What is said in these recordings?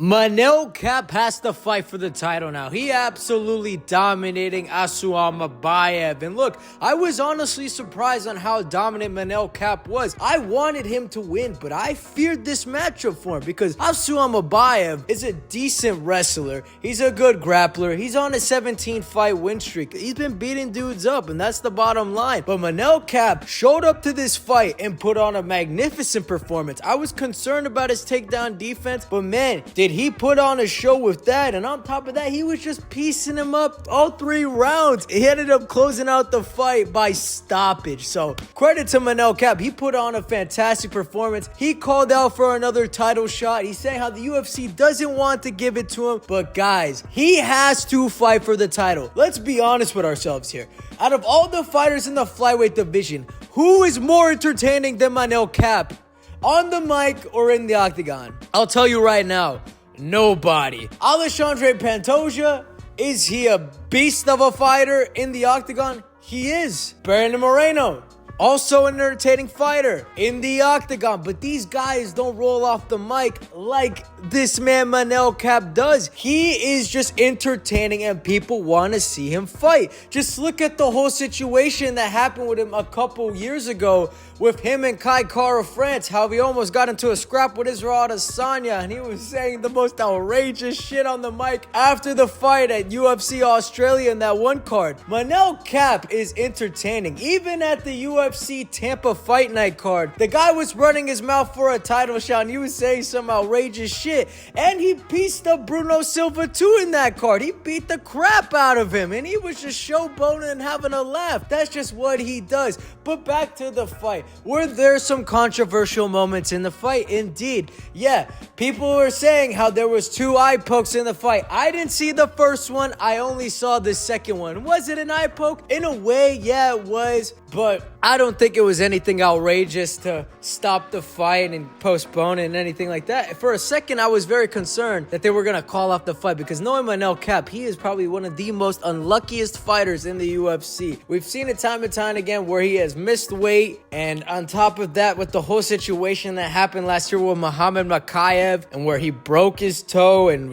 Manel Kape has to fight for the title now. He absolutely dominating Asuam Mabayev. And look, I was honestly surprised on how dominant Manel Kape was. I wanted him to win, but I feared this matchup for him because Asuam Mabayev is a decent wrestler. He's a good grappler. He's on a 17-fight win streak. He's been beating dudes up, and that's the bottom line. But Manel Kape showed up to this fight and put on a magnificent performance. I was concerned about his takedown defense, but man, did he put on a show with that. And on top of that, he was just piecing him up all 3 rounds. He ended up closing out the fight by stoppage. So credit to Manel Kape. He put on a fantastic performance. He called out for another title shot. He's saying how the UFC doesn't want to give it to him. But guys, he has to fight for the title. Let's be honest with ourselves here. Out of all the fighters in the flyweight division, who is more entertaining than Manel Kape? On the mic or in the octagon? I'll tell you right now. Nobody. Alexandre Pantoja, is he a beast of a fighter in the octagon? He is. Brandon Moreno, also an entertaining fighter in the octagon, but these guys don't roll off the mic like this man Manel Kape does. He is just entertaining and people want to see him fight. Just look at the whole situation that happened with him a couple years ago with him and Kai Kara France, how he almost got into a scrap with Israel Adesanya, and he was saying the most outrageous shit on the mic after the fight at UFC Australia in that one card. Manel Kape is entertaining. Even at the UFC Tampa Fight Night card, the guy was running his mouth for a title shot, and he was saying some outrageous shit, and he pieced up Bruno Silva too in that card. He beat the crap out of him, and he was just showboating and having a laugh. That's just what he does. But back to the fight. Were there some controversial moments in the fight? Indeed. Yeah, people were saying how there was 2 eye pokes in the fight. I didn't see the first one. I only saw the second one. Was it an eye poke? In a way, yeah, it was. But I don't think it was anything outrageous to stop the fight and postpone it and anything like that. For a second, I was very concerned that they were going to call off the fight because knowing Manel Kape, he is probably one of the most unluckiest fighters in the UFC. We've seen it time and time again where he has missed weight, and on top of that, with the whole situation that happened last year with Muhammad Makayev and where he broke his toe and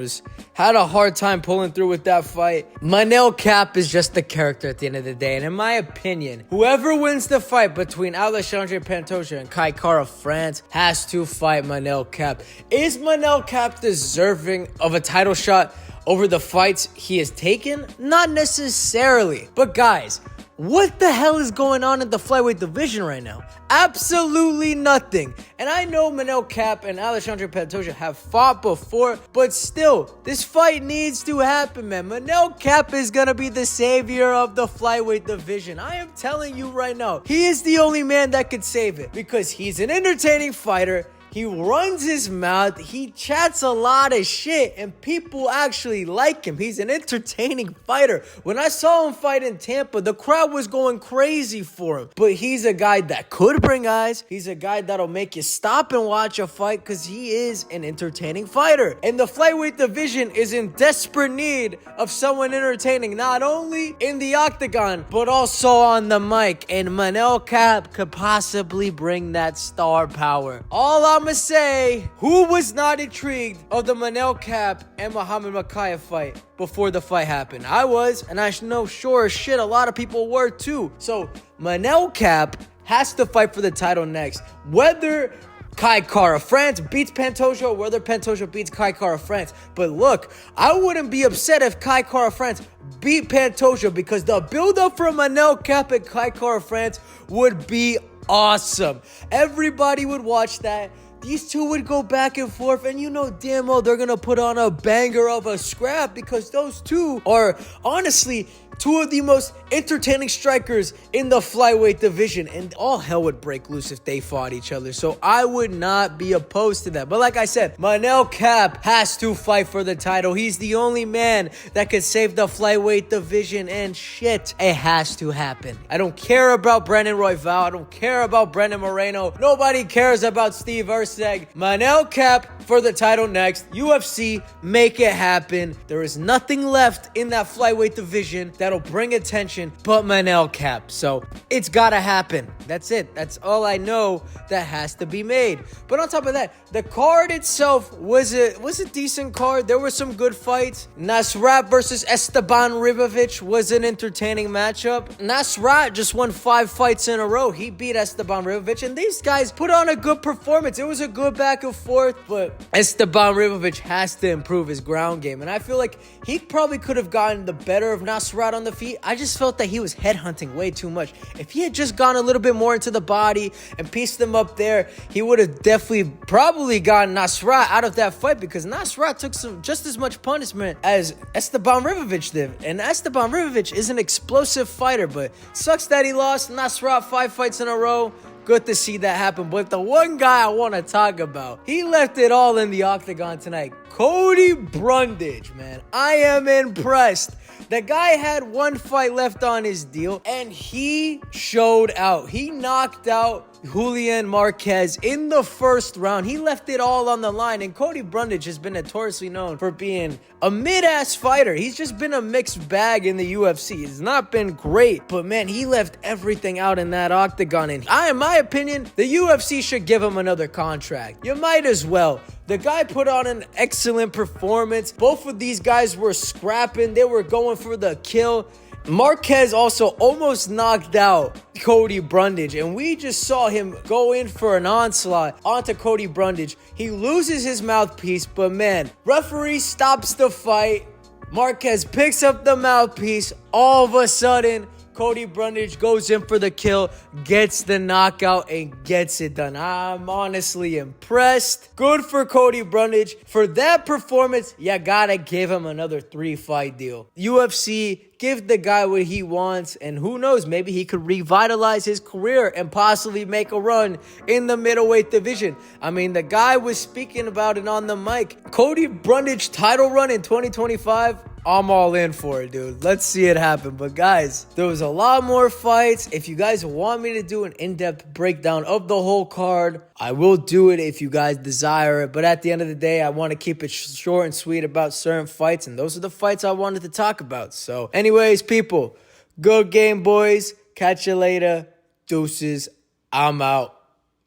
had a hard time pulling through with that fight, Manel Kape is just the character at the end of the day. And in my opinion, whoever wins the fight between Alexandre Pantoja and Kai Kara France has to fight Manel Kape. Is Manel Kape deserving of a title shot over the fights he has taken? Not necessarily. But guys, what the hell is going on in the flyweight division right now? Absolutely nothing. And I know Manel Kape and Alexandre Pantoja have fought before, but still, this fight needs to happen, man. Manel Kape is gonna be the savior of the flyweight division. I am telling you right now, he is the only man that could save it because he's an entertaining fighter. He runs his mouth, he chats a lot of shit, and people actually like him. He's an entertaining fighter. When I saw him fight in Tampa, the crowd was going crazy for him. But he's a guy that could bring eyes. He's a guy that'll make you stop and watch a fight because he is an entertaining fighter. And the flyweight division is in desperate need of someone entertaining, not only in the octagon, but also on the mic. And Manel Kape could possibly bring that star power. All I'ma say, who was not intrigued of the Manel Kape and Muhammad Makayev fight before the fight happened? I was, and I know sure as shit a lot of people were too. So Manel Kape has to fight for the title next. Whether Kai Kara France beats Pantoja or whether Pantoja beats Kai Kara France. But look, I wouldn't be upset if Kai Kara France beat Pantoja because the build-up for Manel Kape and Kai Kara France would be awesome. Everybody would watch that. These two would go back and forth, and you know damn well they're gonna put on a banger of a scrap because those two are honestly 2 of the most entertaining strikers in the flyweight division, and all hell would break loose if they fought each other. So I would not be opposed to that. But like I said, Manel Kape has to fight for the title. He's the only man that could save the flyweight division, and shit, it has to happen. I don't care about Brandon Royval. I don't care about Brandon Moreno. Nobody cares about Steve Erceg. Manel Kape for the title next. UFC, make it happen. There is nothing left in that flyweight division that'll bring attention but Manel Kape. So it's gotta happen. That's it. That's all I know that has to be made. But on top of that, the card itself was a decent card. There were some good fights. Nasrat versus Esteban Ribovic was an entertaining matchup. Nasrat just won 5 fights in a row. He beat Esteban Ribovic, and these guys put on a good performance. It was a good back and forth, but Esteban Ribovic has to improve his ground game, and I feel like he probably could have gotten the better of Nasrat on the feet. I just felt that he was headhunting way too much. If he had just gone a little bit more into the body and pieced them up there, he would have definitely probably gotten Nasrat out of that fight, because Nasrat took just as much punishment as Esteban Ribovic did. And Esteban Ribovic is an explosive fighter, but sucks that he lost. Nasrat 5 fights in a row. Good to see that happen. But the one guy I want to talk about, he left it all in the octagon tonight. Cody Brundage, man. I am impressed. The guy had 1 fight left on his deal, and he showed out. He knocked out Julian Marquez in the first round. He left it all on the line, and Cody Brundage has been notoriously known for being a mid-ass fighter. He's just been a mixed bag in the UFC. It's not been great, but man, he left everything out in that octagon, and in my opinion, the UFC should give him another contract. You might as well. The guy put on an excellent performance. Both of these guys were scrapping. They were going for the kill. Marquez also almost knocked out Cody Brundage, and we just saw him go in for an onslaught onto Cody Brundage. He loses his mouthpiece, but man, referee stops the fight. Marquez picks up the mouthpiece. All of a sudden, Cody Brundage goes in for the kill, gets the knockout, and gets it done. I'm honestly impressed. Good for Cody Brundage. For that performance, you gotta give him another 3-fight deal. UFC, give the guy what he wants, and who knows, maybe he could revitalize his career and possibly make a run in the middleweight division. I mean, the guy was speaking about it on the mic. Cody Brundage title run in 2025, I'm all in for it, dude. Let's see it happen. But guys, there was a lot more fights. If you guys want me to do an in-depth breakdown of the whole card, I will do it if you guys desire it. But at the end of the day, I want to keep it short and sweet about certain fights, and those are the fights I wanted to talk about. So anyways, people, good game, boys. Catch you later. Deuces. I'm out.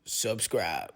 Subscribe.